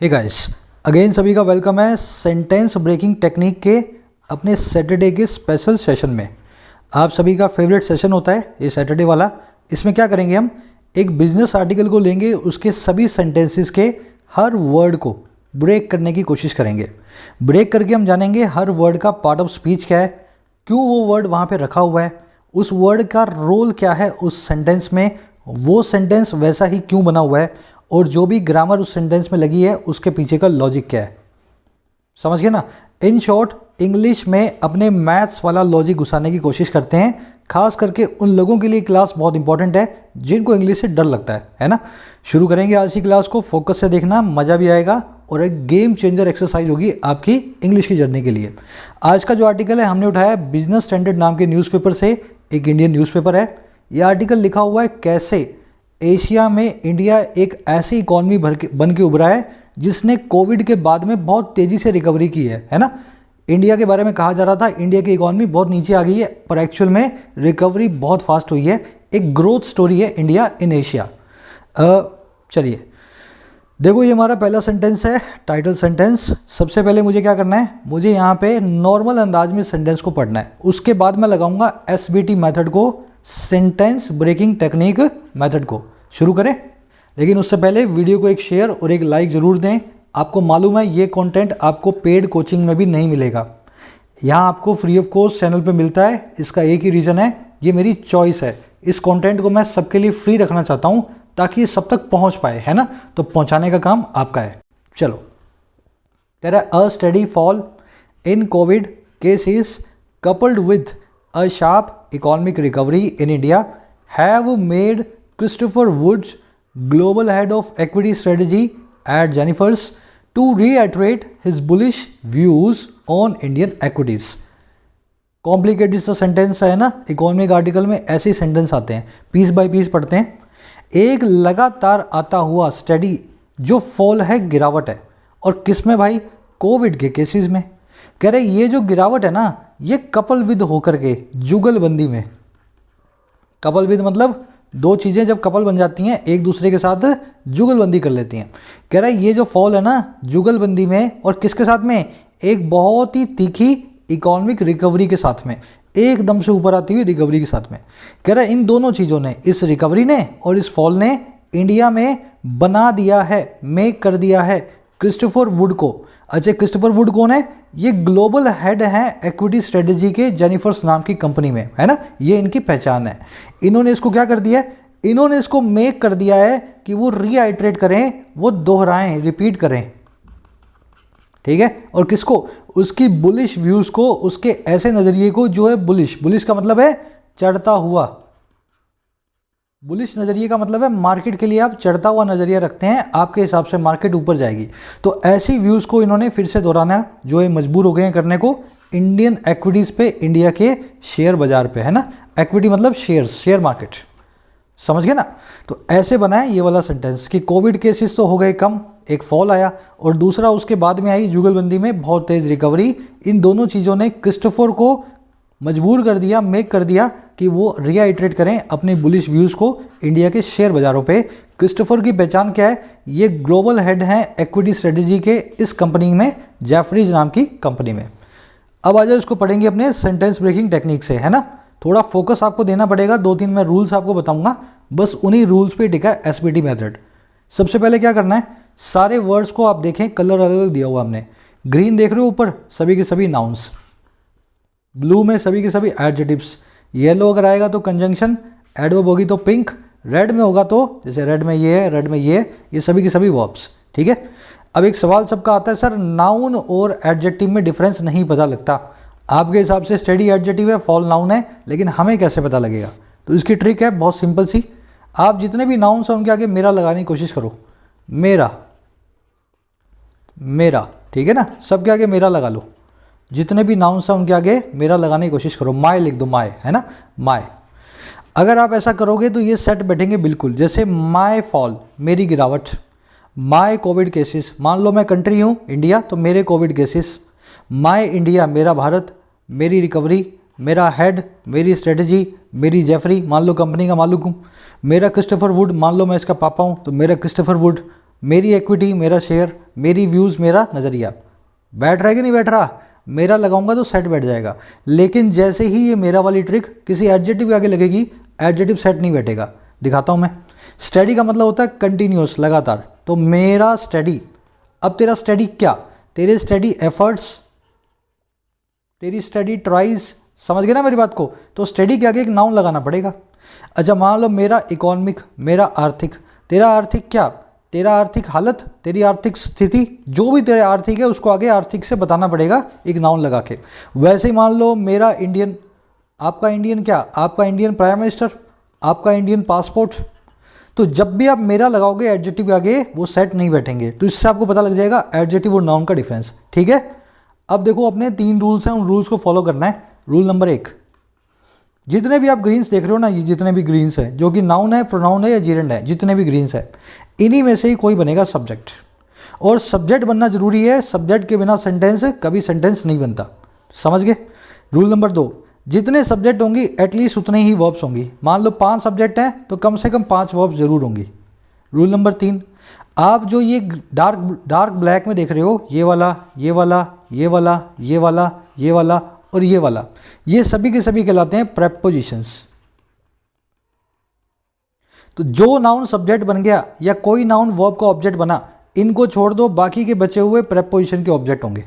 Hey guys, again सभी का welcome है सेंटेंस ब्रेकिंग टेक्निक के अपने सैटरडे के स्पेशल सेशन में। आप सभी का फेवरेट सेशन होता है ये सैटरडे वाला। इसमें क्या करेंगे, हम एक बिजनेस आर्टिकल को लेंगे, उसके सभी सेंटेंसेस के हर वर्ड को ब्रेक करने की कोशिश करेंगे। ब्रेक करके हम जानेंगे हर वर्ड का पार्ट ऑफ स्पीच क्या है, क्यों वो वर्ड वहाँ पे रखा हुआ है, उस वर्ड का रोल क्या है उस सेंटेंस में, वो सेंटेंस वैसा ही क्यों बना हुआ है, और जो भी ग्रामर उस सेंटेंस में लगी है उसके पीछे का लॉजिक क्या है। समझ गए ना। इन शॉर्ट इंग्लिश में अपने मैथ्स वाला लॉजिक घुसाने की कोशिश करते हैं। खास करके उन लोगों के लिए क्लास बहुत इंपॉर्टेंट है जिनको इंग्लिश से डर लगता है ना। शुरू करेंगे आज की क्लास को, फोकस से देखना, मज़ा भी आएगा और एक गेम चेंजर एक्सरसाइज होगी आपकी इंग्लिश की जर्नी के लिए। आज का जो आर्टिकल है हमने उठाया बिजनेस स्टैंडर्ड नाम के न्यूज़पेपर से, एक इंडियन न्यूज़पेपर है। यह आर्टिकल लिखा हुआ है कैसे एशिया में इंडिया एक ऐसी इकॉनमी बन के उभरा है जिसने कोविड के बाद में बहुत तेज़ी से रिकवरी की है ना। इंडिया के बारे में कहा जा रहा था इंडिया की इकॉनमी बहुत नीचे आ गई है, पर एक्चुअल में रिकवरी बहुत फास्ट हुई है। एक ग्रोथ स्टोरी है इंडिया इन एशिया। चलिए देखो, ये हमारा पहला सेंटेंस है, टाइटल सेंटेंस। सबसे पहले मुझे क्या करना है, मुझे यहाँ पे नॉर्मल अंदाज में सेंटेंस को पढ़ना है। उसके बाद मैं लगाऊंगा SBT मेथड को, सेंटेंस ब्रेकिंग टेक्निक मेथड को। शुरू करें, लेकिन उससे पहले वीडियो को एक शेयर और एक लाइक ज़रूर दें। आपको मालूम है ये कंटेंट आपको पेड कोचिंग में भी नहीं मिलेगा, यहाँ आपको फ्री ऑफ कॉस्ट चैनल पे मिलता है। इसका एक ही रीज़न है, ये मेरी चॉइस है। इस कंटेंट को मैं सबके लिए फ्री रखना चाहता हूँ ताकि ये सब तक पहुँच पाए, है ना। तो पहुँचाने का काम आपका है। चलो, there are a study fall in COVID cases coupled with a sharp economic recovery in India have made Christopher Woods, global head of equity strategy at Jennifer's, to reiterate his bullish views on Indian equities. Complicated सा sentence है ना, economic article में ऐसे sentence आते हैं, piece bye piece पढ़ते हैं। एक लगातार आता हुआ स्टडी जो फॉल है, गिरावट है, और किस में भाई, कोविड के केसेस में। कह रहे ये जो गिरावट है ना, ये कपल विद होकर के जुगलबंदी में। कपल विद मतलब दो चीज़ें जब कपल बन जाती हैं एक दूसरे के साथ जुगलबंदी कर लेती हैं। कह रहा है ये जो फॉल है ना जुगलबंदी में, और किसके साथ में, एक बहुत ही तीखी इकोनॉमिक रिकवरी के साथ में, एकदम से ऊपर आती हुई रिकवरी के साथ में। कह रहा है इन दोनों चीज़ों ने, इस रिकवरी ने और इस फॉल ने इंडिया में बना दिया है, मेक कर दिया है क्रिस्टोफर वुड को। अच्छा, क्रिस्टोफर वुड कौन है, ये ग्लोबल हेड हैं एक्विटी स्ट्रेटजी के जेनिफर्स नाम की कंपनी में, है ना। ये इनकी पहचान है। इन्होंने इसको क्या कर दिया है, इन्होंने इसको मेक कर दिया है कि वो रीआइट्रेट करें, वो दोहराएं, रिपीट करें, ठीक है। और किसको, उसकी बुलिश व्यूज़ को, उसके ऐसे नज़रिए को जो है बुलिश। बुलिश का मतलब है चढ़ता हुआ। बुलिश नज़रिए का मतलब है मार्केट के लिए आप चढ़ता हुआ नज़रिया रखते हैं, आपके हिसाब से मार्केट ऊपर जाएगी। तो ऐसी व्यूज़ को इन्होंने फिर से दोहराना जो है मजबूर हो गए हैं करने को इंडियन एक्विटीज़ पे, इंडिया के शेयर बाजार पे, है ना। एक्विटी मतलब शेयर्स, शेयर मार्केट, समझ गए ना। तो ऐसे बना है ये वाला सेंटेंस कि कोविड केसेस तो हो गए कम, एक फॉल आया, और दूसरा उसके बाद में आई जुगलबंदी में बहुत तेज़ रिकवरी। इन दोनों चीज़ों ने क्रिस्टोफर को मजबूर कर दिया, मेक कर दिया कि वो रीआइट्रेट करें अपने बुलिश व्यूज़ को इंडिया के शेयर बाज़ारों पे। क्रिस्टोफर की पहचान क्या है, ये ग्लोबल हेड हैं एक्विटी स्ट्रेटजी के इस कंपनी में, जेफरीज नाम की कंपनी में। अब आ जाओ, इसको पढ़ेंगे अपने सेंटेंस ब्रेकिंग टेक्निक से, है ना। थोड़ा फोकस आपको देना पड़ेगा, 2-3 मैं रूल्स आपको बताऊंगा, बस उन्हीं रूल्स पे टिका है SBT मेथड। सबसे पहले क्या करना है, सारे वर्ड्स को आप देखें, कलर अलग अलग दिया हुआ हमने। ग्रीन देख रहे हो ऊपर, सभी के सभी नाउन्स, ब्लू में सभी के सभी एडजेटिव्स, येलो अगर आएगा तो कंजंक्शन, एडवर्ब होगी तो पिंक, रेड में होगा तो, जैसे रेड में ये है, रेड में ये सभी के सभी वर्ब्स, ठीक है। अब एक सवाल सबका आता है, सर नाउन और एडजेक्टिव में डिफरेंस नहीं पता लगता। आपके हिसाब से स्टेडी एडजेक्टिव है, फॉल नाउन है, लेकिन हमें कैसे पता लगेगा। तो इसकी ट्रिक है बहुत सिंपल सी, आप जितने भी नाउन्स हैं उनके आगे मेरा लगाने की कोशिश करो। मेरा, मेरा, ठीक है ना, सबके आगे मेरा लगा लो। जितने भी नाउन्स हैं उनके आगे मेरा लगाने की कोशिश करो। माय लिख दो, माय, है ना, माय। अगर आप ऐसा करोगे तो ये सेट बैठेंगे बिल्कुल। जैसे माय फॉल, मेरी गिरावट, माय कोविड केसेस, मान लो मैं कंट्री हूँ इंडिया तो मेरे कोविड केसेस, माय इंडिया मेरा भारत, मेरी रिकवरी, मेरा हेड, मेरी स्ट्रेटजी, मेरी जेफरी, मान लो कंपनी का मालिक हूँ, मेरा क्रिस्टोफर वुड, मान लो मैं इसका पापा हूँ तो मेरा क्रिस्टोफर वुड, मेरी इक्विटी, मेरा शेयर, मेरी व्यूज़, मेरा नज़रिया। बैठ रहा है कि नहीं बैठ रहा? मेरा लगाऊंगा तो सेट बैठ जाएगा, लेकिन जैसे ही ये मेरा वाली ट्रिक किसी एडजेक्टिव के आगे लगेगी, एडजेक्टिव सेट नहीं बैठेगा। दिखाता हूँ मैं। स्टडी का मतलब होता है कंटिन्यूस, लगातार। तो मेरा स्टडी, अब तेरा स्टडी क्या? तेरे स्टडी एफर्ट्स, तेरी स्टडी ट्राइज। समझ गए ना मेरी बात को? तो स्टडी के आगे एक नाउन लगाना पड़ेगा। अच्छा मान लो मेरा इकोनॉमिक, मेरा आर्थिक। तेरा आर्थिक क्या? तेरा आर्थिक हालत, तेरी आर्थिक स्थिति, जो भी तेरे आर्थिक है उसको आगे आर्थिक से बताना पड़ेगा एक नाउन लगा के। वैसे ही मान लो मेरा इंडियन, आपका इंडियन क्या? आपका इंडियन प्राइम मिनिस्टर, आपका इंडियन पासपोर्ट। तो जब भी आप मेरा लगाओगे एडजेक्टिव के आगे, वो सेट नहीं बैठेंगे। तो इससे आपको पता लग जाएगा एडजेक्टिव और नाउन का डिफरेंस। ठीक है, अब देखो अपने 3 रूल्स हैं, उन रूल्स को फॉलो करना है। रूल नंबर 1, जितने भी आप ग्रीन्स देख रहे हो ना, ये जितने भी ग्रीन्स हैं, जो कि नाउन है, प्रोनाउन है या जीरेंड है, जितने भी ग्रीन्स है, इन्हीं में से ही कोई बनेगा सब्जेक्ट। और सब्जेक्ट बनना जरूरी है, सब्जेक्ट के बिना सेंटेंस कभी सेंटेंस नहीं बनता। समझ गए? रूल नंबर 2, जितने सब्जेक्ट होंगी एटलीस्ट उतने ही वर्ब्स होंगी। मान लो 5 सब्जेक्ट हैं तो कम से कम 5 वर्ब्स जरूर होंगी। रूल नंबर 3, आप जो ये डार्क ब्लैक में देख रहे हो, ये वाला, ये वाला, ये वाला, ये वाला, ये वाला और ये वाला, ये सभी के सभी कहलाते हैं प्रेपोजिशंस। तो जो नाउन सब्जेक्ट बन गया या कोई नाउन वर्ब का ऑब्जेक्ट बना, इनको छोड़ दो, बाकी के बचे हुए प्रेपोजिशन के ऑब्जेक्ट होंगे।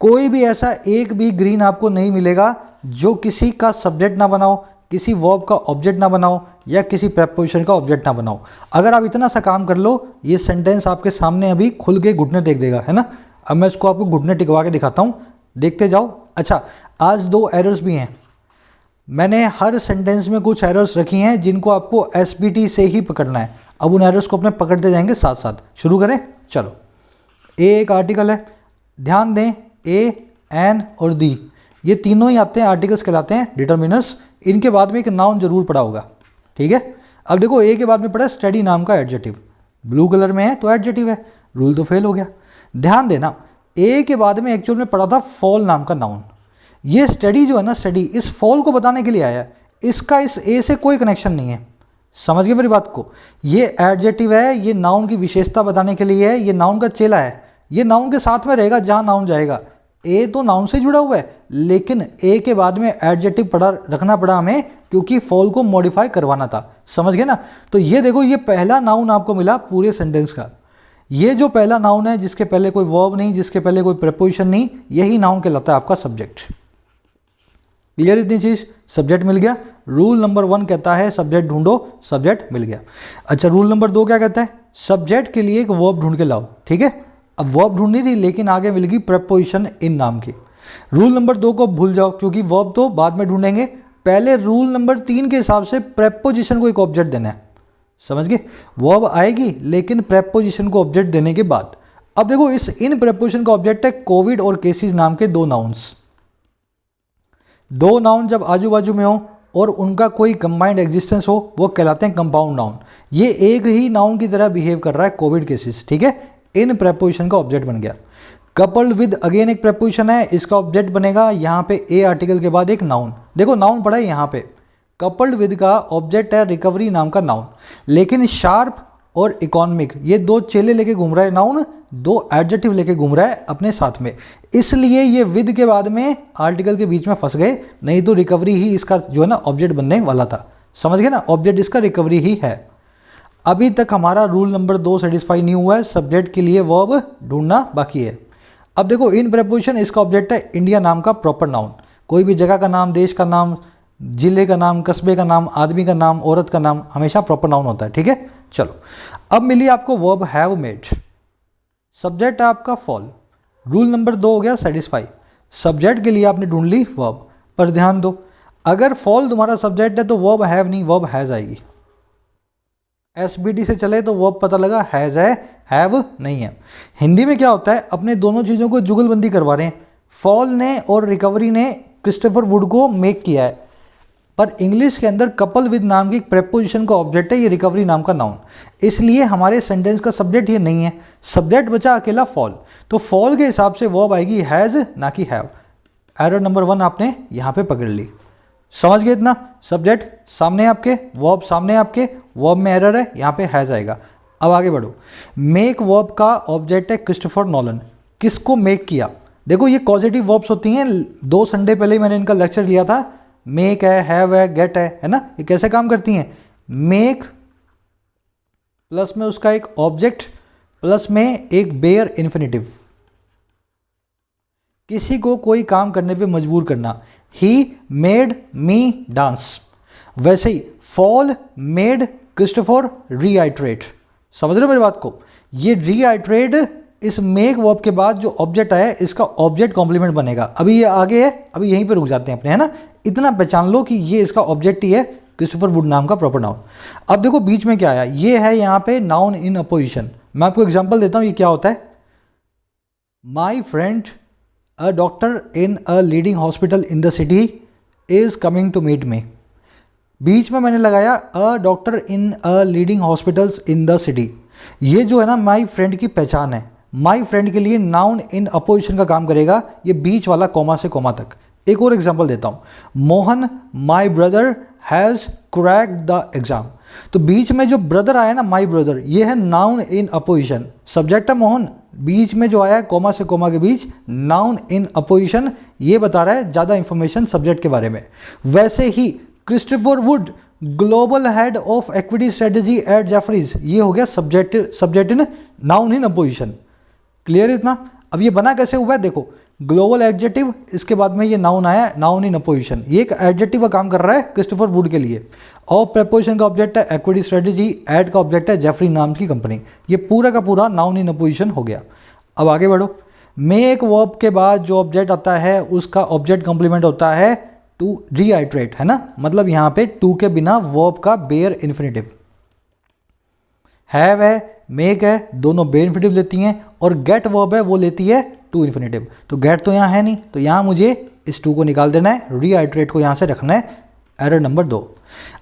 कोई भी ऐसा एक भी ग्रीन आपको नहीं मिलेगा जो किसी का सब्जेक्ट ना बनाओ, किसी वर्ब का ऑब्जेक्ट ना बनाओ या किसी प्रेपोजिशन का ऑब्जेक्ट ना बनाओ। अगर आप इतना सा काम कर लो, ये सेंटेंस आपके सामने अभी खुल के घुटने टेक देगा, है ना। अब मैं इसको आपको घुटने टिकवा के दिखाता हूँ, देखते जाओ। अच्छा, आज 2 एरर्स भी हैं। मैंने हर सेंटेंस में कुछ एरर्स रखी हैं जिनको आपको एसबीटी से ही पकड़ना है। अब उन एरर्स को अपने पकड़ते जाएंगे साथ साथ। शुरू करें, चलो। ए एक आर्टिकल है, ध्यान दें, ए, एन और दी, ये तीनों ही आते हैं आर्टिकल्स कहलाते हैं, डिटर्मिनर्स। इनके बाद में एक नाउन जरूर पड़ा होगा। ठीक है, अब देखो ए के बाद में पड़ा स्टडी नाम का एडजेक्टिव, ब्लू कलर में है तो एडजेक्टिव है, रूल तो फेल हो गया। ध्यान देना, ए के बाद में एक्चुअल में पड़ा था फॉल नाम का नाउन। ये स्टडी जो है ना, स्टडी इस फॉल को बताने के लिए आया है, इसका इस ए से कोई कनेक्शन नहीं है। समझ गए मेरी बात को? ये एडजेक्टिव है, ये नाउन की विशेषता बताने के लिए है, ये नाउन का चेला है, ये नाउन के साथ में रहेगा जहां नाउन जाएगा। ए तो नाउन से जुड़ा हुआ है, लेकिन ए के बाद में एडजेक्टिव रखना पड़ा हमें, क्योंकि फॉल को मॉडिफाई करवाना था। समझ गए ना? तो ये देखो, ये पहला नाउन आपको मिला पूरे सेंटेंस का। ये जो पहला नाउन है, जिसके पहले कोई वर्ब नहीं, जिसके पहले कोई प्रेपोजिशन नहीं, यही नाउन कहलाता है आपका सब्जेक्ट। क्लियर इतनी चीज? सब्जेक्ट मिल गया। रूल नंबर 1 कहता है सब्जेक्ट ढूंढो, सब्जेक्ट मिल गया। अच्छा, रूल नंबर 2 क्या कहता है? सब्जेक्ट के लिए एक वर्ब ढूंढ के लाओ। ठीक है, अब वर्ब ढूंढनी थी, लेकिन आगे मिल गई प्रेपोजिशन इन नाम की। रूल नंबर 2 को भूल जाओ, क्योंकि वर्ब तो बाद में ढूंढेंगे। पहले रूल नंबर 3 के हिसाब से प्रेपोजिशन को एक ऑब्जेक्ट देना है। समझ गए? वर्ब आएगी लेकिन प्रेपोजिशन को ऑब्जेक्ट देने के बाद। अब देखो, इस इन प्रेपोजिशन का ऑब्जेक्ट है कोविड और केसेस नाम के 2 नाउन्स। 2 नाउन जब आजू बाजू में हो और उनका कोई कंबाइंड एग्जिस्टेंस हो, वो कहलाते हैं कंपाउंड नाउन। ये एक ही नाउन की तरह बिहेव कर रहा है, कोविड केसेस। ठीक है, इन प्रेपोजिशन का ऑब्जेक्ट बन गया। कपल्ड विद अगेन एक प्रेपोजिशन है, इसका ऑब्जेक्ट बनेगा यहाँ पे ए आर्टिकल के बाद एक नाउन। देखो नाउन पड़ा है यहाँ पे, कपल्ड विद का ऑब्जेक्ट है रिकवरी नाम का नाउन। लेकिन शार्प और इकोनॉमिक, ये 2 चेले लेके घूम रहा है नाउन, 2 एडजेक्टिव लेके घूम रहा है अपने साथ में, इसलिए ये विद के बाद में आर्टिकल के बीच में फंस गए। नहीं तो रिकवरी ही इसका जो है ना ऑब्जेक्ट बनने वाला था। समझ गए ना? ऑब्जेक्ट इसका रिकवरी ही है। अभी तक हमारा रूल नंबर 2 सेटिस्फाई नहीं हुआ है, सब्जेक्ट के लिए वर्ब ढूंढना बाकी है। अब देखो, इन प्रेपोजिशन, इसका ऑब्जेक्ट है इंडिया नाम का प्रॉपर नाउन। कोई भी जगह का नाम, देश का नाम, जिले का नाम, कस्बे का नाम, आदमी का नाम, औरत का नाम हमेशा प्रॉपर नाउन होता है। ठीक है, चलो। अब मिली आपको वर्ब हैव मेड, सब्जेक्ट है आपका फॉल। रूल नंबर 2 हो गया सेटिस्फाई। सब्जेक्ट के लिए आपने ढूंढ ली वर्ब, पर ध्यान दो, अगर फॉल तुम्हारा सब्जेक्ट है तो वर्ब हैव नहीं, वर्ब हैज आएगी। एसबीटी से चले तो वर्ब पता लगा हैज है, हैव नहीं है। हिंदी में क्या होता है, अपने दोनों चीज़ों को जुगलबंदी करवा रहे हैं। फॉल ने और रिकवरी ने क्रिस्टोफर वुड को मेक किया है, पर इंग्लिश के अंदर कपल विद नाम की प्रेपोजिशन का ऑब्जेक्ट है ये रिकवरी नाम का नाउन, इसलिए हमारे सेंटेंस का सब्जेक्ट ये नहीं है। सब्जेक्ट बचा अकेला फॉल, तो फॉल के हिसाब से वर्ब आएगी हैज़ ना कि हैव। एरर नंबर 1 आपने यहाँ पे पकड़ ली। समझ गए इतना? सब्जेक्ट सामने आपके, वर्ब सामने आपके, वर्ब में एरर है, यहाँ पे हैज़ आएगा। अब आगे बढ़ो। मेक वर्ब का ऑब्जेक्ट है क्रिस्टोफर नॉलन। किसको मेक किया? देखो ये पॉजिटिव वर्ब्स होती हैं, 2 संडे पहले ही मैंने इनका लेक्चर लिया था। मेक है, हैव है, गेट है ना, ये कैसे काम करती हैं? मेक प्लस में उसका एक ऑब्जेक्ट प्लस में एक बेयर इन्फिनेटिव, किसी को कोई काम करने पे मजबूर करना। He made me dance. वैसे ही फॉल मेड क्रिस्टोफर रीआइट्रेट। समझ रहे हो मेरी बात को? ये रीआइट्रेट इस मेक वर्ब के बाद जो ऑब्जेक्ट आया इसका ऑब्जेक्ट कॉम्प्लीमेंट बनेगा। अभी ये आगे है, अभी यहीं पे रुक जाते हैं अपने, है ना। इतना पहचान लो कि ये इसका ऑब्जेक्ट ही है, क्रिस्टोफर वुड नाम का प्रॉपर नाउन। अब देखो बीच में क्या आया, ये है यहाँ पे नाउन इन अपोजिशन। मैं आपको एग्जाम्पल देता हूँ, ये क्या होता है। My friend a doctor in a leading hospital in the city is coming to meet me. बीच में मैंने लगाया a doctor in a leading hospitals in the city. ये जो है ना माई फ्रेंड की पहचान है। माई फ्रेंड के लिए नाउन इन अपोजिशन का काम करेगा, ये बीच वाला कॉमा से कॉमा तक। एक और एग्जांपल देता हूँ, Mohan my brother has cracked the exam. तो बीच में जो ब्रदर आया ना, माई ब्रदर, ये है नाउन इन अपोजिशन। सब्जेक्ट है मोहन, बीच में जो आया है कॉमा से कॉमा के बीच नाउन इन अपोजिशन, ये बता रहा है ज़्यादा इंफॉर्मेशन सब्जेक्ट के बारे में। वैसे ही Christopher Wood global head of equity strategy at Jefferies, ये हो गया subject in noun in apposition. Clear इतना? अब ये बना कैसे हुआ है देखो, ग्लोबल एडजेक्टिव, इसके बाद में ये नाउन आया, नाउन इन अपोजिशन। ये एक एडजेक्टिव का काम कर रहा है क्रिस्टोफर वुड के लिए। और प्रेपोजिशन का ऑब्जेक्ट है इक्विटी स्ट्रेटेजी, एड का ऑब्जेक्ट है जेफरी नाम की कंपनी। ये पूरा का पूरा नाउन इन अपोजिशन हो गया। अब आगे बढ़ो। मेक वर्ब के बाद जो ऑब्जेक्ट आता है उसका ऑब्जेक्ट कॉम्प्लीमेंट होता है टू रीआइट्रेट, है ना। मतलब यहाँ पे टू के बिना वर्ब का बेयर इन्फिनेटिव। हैव है, मेक है, दोनों बेयर इन्फिनेटिव लेती हैं, और गेट वर्ब है वो लेती है टू इन्फिनेटिव। तो गेट तो यहाँ है नहीं, तो यहाँ मुझे इस टू को निकाल देना है, रीआइट्रेट को यहाँ से रखना है। Error number 2।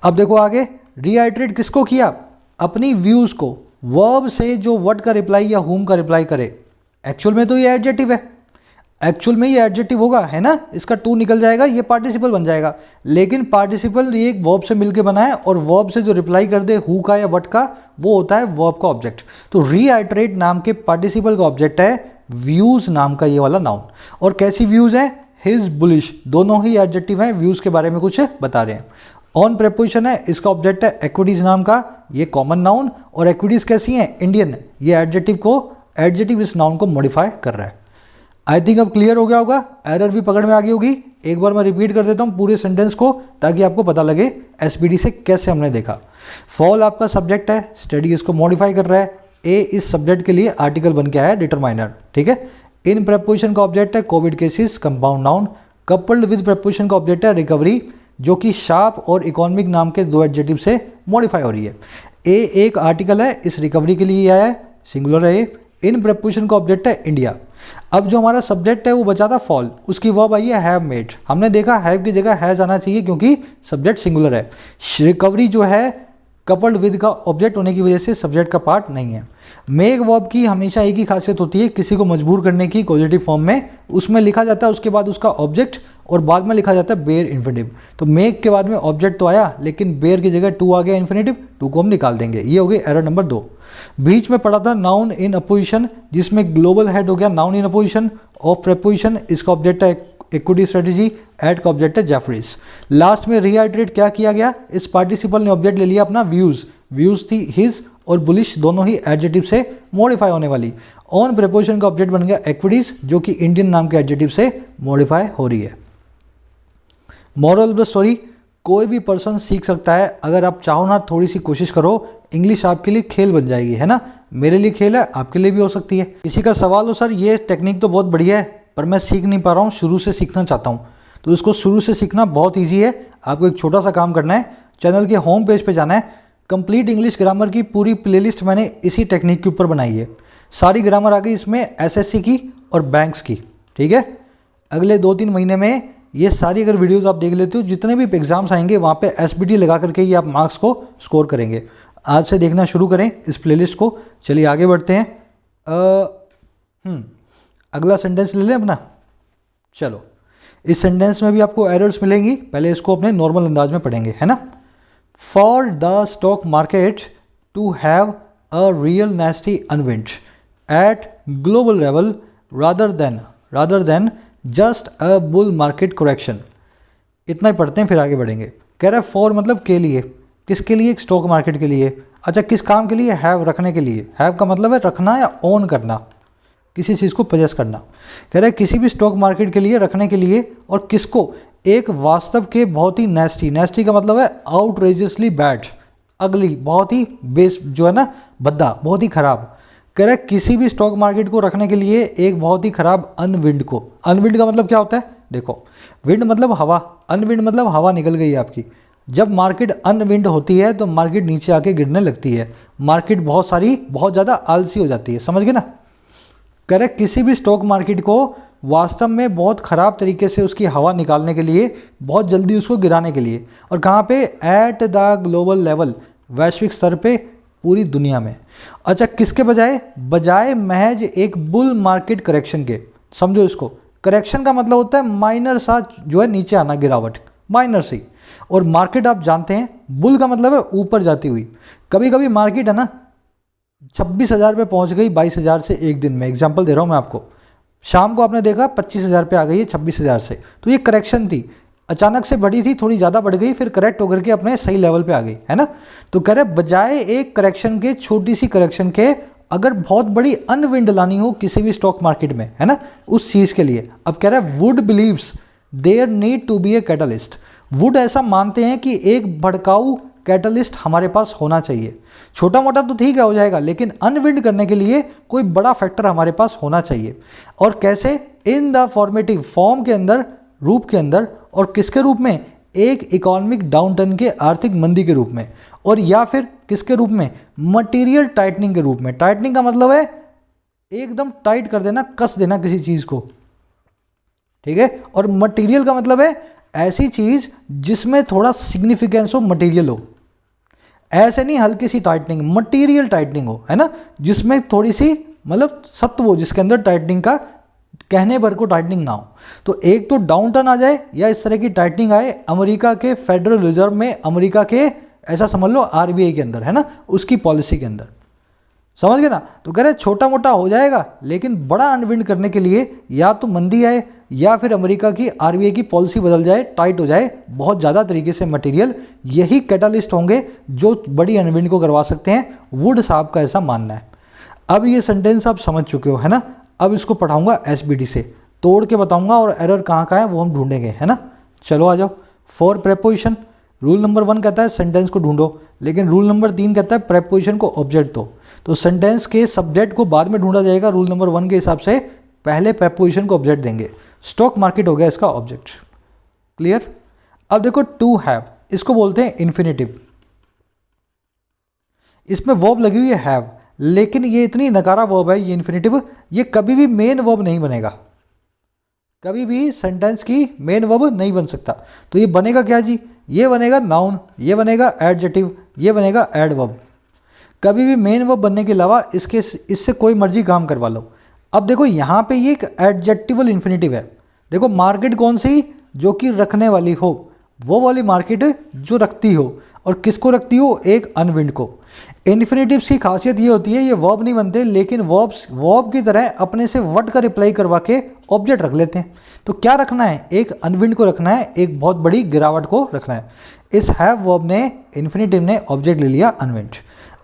अब देखो आगे, रीआइट्रेट किसको किया? अपनी व्यूज़ को। वर्ब से जो व्हाट का रिप्लाई या हुम का रिप्लाई करे। एक्चुअल में तो ये एडजेक्टिव है, एक्चुअल में ये एडजेक्टिव होगा, है ना। इसका टू निकल जाएगा, ये पार्टिसिपल बन जाएगा। लेकिन पार्टिसिपल ये एक वर्ब से मिलके बना है, और वर्ब से जो रिप्लाई कर दे हु का या व्हाट का, वो होता है वर्ब का ऑब्जेक्ट। तो रीआइट्रेट नाम के पार्टिसिपल का ऑब्जेक्ट है व्यूज़ नाम का ये वाला नाउन। और कैसी व्यूज़ है? हिज बुलिश, दोनों ही एडजेक्टिव हैं, व्यूज़ के बारे में कुछ बता रहे हैं। ऑन प्रेपोजिशन है, इसका ऑब्जेक्ट है इक्विटीज नाम का, ये कॉमन नाउन। और इक्विटीज कैसी हैं? इंडियन। ये एडजेक्टिव इस नाउन को मॉडिफाई कर रहा है। आई थिंक अब क्लियर हो गया होगा, एरर भी पकड़ में आ गई होगी। एक बार मैं रिपीट कर देता हूँ पूरे सेंटेंस को, ताकि आपको पता लगे एसपीडी से कैसे हमने देखा। फॉल आपका सब्जेक्ट है, स्टडी इसको मॉडिफाई कर रहा है। ए इस सब्जेक्ट के लिए आर्टिकल बन के आया है, डिटरमाइनर, ठीक है। इन प्रेपोजिशन का ऑब्जेक्ट है Covid cases, compound noun. Coupled with preposition का ऑब्जेक्ट है रिकवरी, जो कि शार्प और इकोनॉमिक नाम के दो एडजेक्टिव से मॉडिफाई हो रही है। ए एक आर्टिकल है, इस रिकवरी के लिए आया है, सिंगुलर है। इन प्रेपोजिशन का ऑब्जेक्ट है इंडिया। अब जो हमारा सब्जेक्ट है वो बचा था फॉल, उसकी वर्ब आई है हैव मेड। हमने देखा हैव की जगह हैज आना चाहिए, क्योंकि सब्जेक्ट सिंगुलर है। रिकवरी जो है कपल्ड विद का ऑब्जेक्ट होने की वजह से सब्जेक्ट का पार्ट नहीं है। मेक वर्ब की हमेशा एक ही खासियत होती है, किसी को मजबूर करने की, पॉजिटिव फॉर्म में उसमें लिखा जाता है, उसके बाद उसका ऑब्जेक्ट, और बाद में लिखा जाता है बेयर इन्फिनेटिव। तो मेक के बाद में ऑब्जेक्ट तो आया, लेकिन बेयर की जगह टू आ गया इन्फिनेटिव, टू को हम निकाल देंगे। ये हो गई एरर नंबर 2। बीच में पढ़ा था नाउन इन अपोजिशन, जिसमें ग्लोबल हेड हो गया noun in opposition. Of preposition, इसका ऑब्जेक्ट है इक्विटी स्ट्रेटेजी, एड का ऑब्जेक्ट है जेफरीज। लास्ट में रीआइट्रेट क्या किया गया? इस पार्टिसिपल ने ऑब्जेक्ट ले लिया अपना व्यूज। व्यूज थी हिज और बुलिश, दोनों ही एडजेक्टिव से मॉडिफाई होने वाली। ऑन प्रेपोजिशन का ऑब्जेक्ट बन गया इक्विटीज, जो कि इंडियन नाम के एडजेक्टिव से मॉडिफाई हो रही है। मॉरल ऑफ द स्टोरी, कोई भी पर्सन सीख सकता है, अगर आप चाहो ना, थोड़ी सी कोशिश करो। इंग्लिश आपके लिए खेल बन जाएगी, है ना। मेरे लिए खेल है, आपके लिए भी हो सकती है। किसी का सवाल हो सर ये टेक्निक तो बहुत बढ़िया है, पर मैं सीख नहीं पा रहा हूँ, शुरू से सीखना चाहता हूँ, तो इसको शुरू से सीखना बहुत ईजी है। आपको एक छोटा सा काम करना है, चैनल के होम पेज पे जाना है। कंप्लीट इंग्लिश ग्रामर की पूरी प्लेलिस्ट मैंने इसी टेक्निक के ऊपर बनाई है। सारी ग्रामर आ गई इसमें, एसएससी की और बैंक्स की, ठीक है। अगले 2-3 महीने में ये सारी अगर वीडियोस आप देख लेते हो, जितने भी एग्जाम्स आएंगे वहाँ पे एसबीटी लगा करके ही आप मार्क्स को स्कोर करेंगे। आज से देखना शुरू करें इस प्लेलिस्ट को। चलिए आगे बढ़ते हैं। अगला सेंटेंस ले लें अपना। चलो, इस सेंटेंस में भी आपको एरर्स मिलेंगी, पहले इसको अपने नॉर्मल अंदाज में पढ़ेंगे, है ना। For the stock market to have a real nasty unwind at global level rather than just a bull market correction। इतना ही पढ़ते हैं फिर आगे बढ़ेंगे। कह रहा है फॉर मतलब के लिए, किसके लिए? एक स्टॉक मार्केट के लिए। अच्छा, किस काम के लिए? हैव, रखने के लिए। हैव का मतलब है रखना या ओन करना, किसी चीज़ को पोजेस करना। कह रहा है किसी भी स्टॉक मार्केट के लिए, रखने के लिए, और किसको? एक वास्तव के बहुत ही नेस्टी, नेस्टी का मतलब है आउटरेजियसली बैड, अगली, बहुत ही बेस जो है ना, भद्दा, बहुत ही खराब। कह रहा है किसी भी स्टॉक मार्केट को रखने के लिए एक बहुत ही खराब अनविंड को। अनविंड का मतलब क्या होता है? देखो, विंड मतलब हवा, अनविंड मतलब हवा निकल गई आपकी। जब मार्केट अनविंड होती है तो मार्केट नीचे आके गिरने लगती है, मार्केट बहुत ज़्यादा आलसी हो जाती है, समझ गए ना। कह रहे किसी भी स्टॉक मार्केट को वास्तव में बहुत ख़राब तरीके से उसकी हवा निकालने के लिए, बहुत जल्दी उसको गिराने के लिए, और कहाँ पे? एट द ग्लोबल लेवल, वैश्विक स्तर पे, पूरी दुनिया में। अच्छा, किसके बजाय? बजाय महज एक बुल मार्केट करेक्शन के। समझो इसको, करेक्शन का मतलब होता है माइनर सा जो है नीचे आना, गिरावट, माइनर सी। और मार्केट आप जानते हैं, बुल का मतलब है ऊपर जाती हुई। कभी कभी मार्केट है ना 26,000 पे पहुंच गई 22,000 से एक दिन में, एग्जांपल दे रहा हूं मैं आपको। शाम को आपने देखा 25,000 पे आ गई है 26,000 से, तो ये करेक्शन थी, अचानक से बढ़ी थी, थोड़ी ज़्यादा बढ़ गई, फिर करेक्ट होकर के अपने सही लेवल पे आ गई, है ना। तो कह रहे बजाय एक करेक्शन के, छोटी सी करेक्शन के, अगर बहुत बड़ी अनविंड लानी हो किसी भी स्टॉक मार्केट में, है ना, उस चीज़ के लिए। अब कह रहा है Wood believes there need to be a catalyst. Wood ऐसा मानते हैं कि एक भड़काऊ कैटलिस्ट हमारे पास होना चाहिए। छोटा मोटा तो ठीक है, हो जाएगा, लेकिन अनविंड करने के लिए कोई बड़ा फैक्टर हमारे पास होना चाहिए। और कैसे? इन द फॉर्मेटिव, फॉर्म के अंदर, रूप के अंदर, और किसके रूप में? एक इकोनॉमिक डाउनटर्न के, आर्थिक मंदी के रूप में, और या फिर किसके रूप में? मटेरियल टाइटनिंग के रूप में। टाइटनिंग का मतलब है एकदम टाइट कर देना, कस देना किसी चीज़ को, ठीक है। और मटेरियल का मतलब है ऐसी चीज़ जिसमें थोड़ा सिग्निफिकेंस हो, मटेरियल हो, ऐसे नहीं हल्की सी टाइटनिंग, मटेरियल टाइटनिंग हो, है ना, जिसमें थोड़ी सी मतलब सत्व हो, जिसके अंदर टाइटनिंग का कहने भर को टाइटनिंग ना हो। तो एक तो डाउन टर्न आ जाए या इस तरह की टाइटनिंग आए अमेरिका के फेडरल रिजर्व में, अमेरिका के ऐसा समझ लो आरबीआई के अंदर, है ना, उसकी पॉलिसी के अंदर, समझ गए ना। तो कह रहे छोटा मोटा हो जाएगा, लेकिन बड़ा अनविंड करने के लिए या तो मंदी आए या फिर अमेरिका की आरबीआई की पॉलिसी बदल जाए, टाइट हो जाए बहुत ज़्यादा तरीके से मटेरियल, यही कैटालिस्ट होंगे जो बड़ी अनविंड को करवा सकते हैं। वुड साहब का ऐसा मानना है। अब ये सेंटेंस आप समझ चुके हो, है ना। अब इसको पढ़ाऊंगा एसबीडी से, तोड़ के बताऊंगा, और एरर कहाँ का है वो हम ढूंढेंगे, है ना। चलो आ जाओ। फॉर प्रेपोजिशन, रूल नंबर 1 कहता है सेंटेंस को ढूंढो, लेकिन रूल नंबर 3 कहता है प्रेपोजिशन को ऑब्जेक्ट दो। तो सेंटेंस के सब्जेक्ट को बाद में ढूंढा जाएगा, रूल नंबर 1 के हिसाब से पहले प्रेपोजिशन को ऑब्जेक्ट देंगे। स्टॉक मार्केट हो गया इसका ऑब्जेक्ट, क्लियर। अब देखो टू हैव, इसको बोलते हैं इन्फिनेटिव। इसमें वर्ब लगी हुई है हैव, लेकिन ये इतनी नकारा वर्ब है ये इन्फिनेटिव, ये कभी भी मेन वर्ब नहीं बनेगा, कभी भी सेंटेंस की मेन वर्ब नहीं बन सकता। तो ये बनेगा क्या जी? ये बनेगा नाउन, ये बनेगा एडजेक्टिव, ये बनेगा एडवर्ब। कभी भी मेन वर्ब बनने के अलावा इससे कोई मर्जी काम करवा लो। अब देखो यहाँ पे ये एक एडजेक्टिवल इन्फिनेटिव है। देखो मार्केट कौन सी? जो कि रखने वाली हो, वो वाली मार्केट जो रखती हो, और किसको रखती हो? एक अनविंड को। इन्फिनेटिव्स की खासियत ये होती है ये वर्ब नहीं बनते, लेकिन वर्ब की तरह अपने से वर्ड का रिप्लाई करवा के ऑब्जेक्ट रख लेते हैं। तो क्या रखना है? एक अनविंड को रखना है, एक बहुत बड़ी गिरावट को रखना है। इस हैव वर्ब ने, इन्फिनेटिव ने ऑब्जेक्ट ले लिया अनविंड।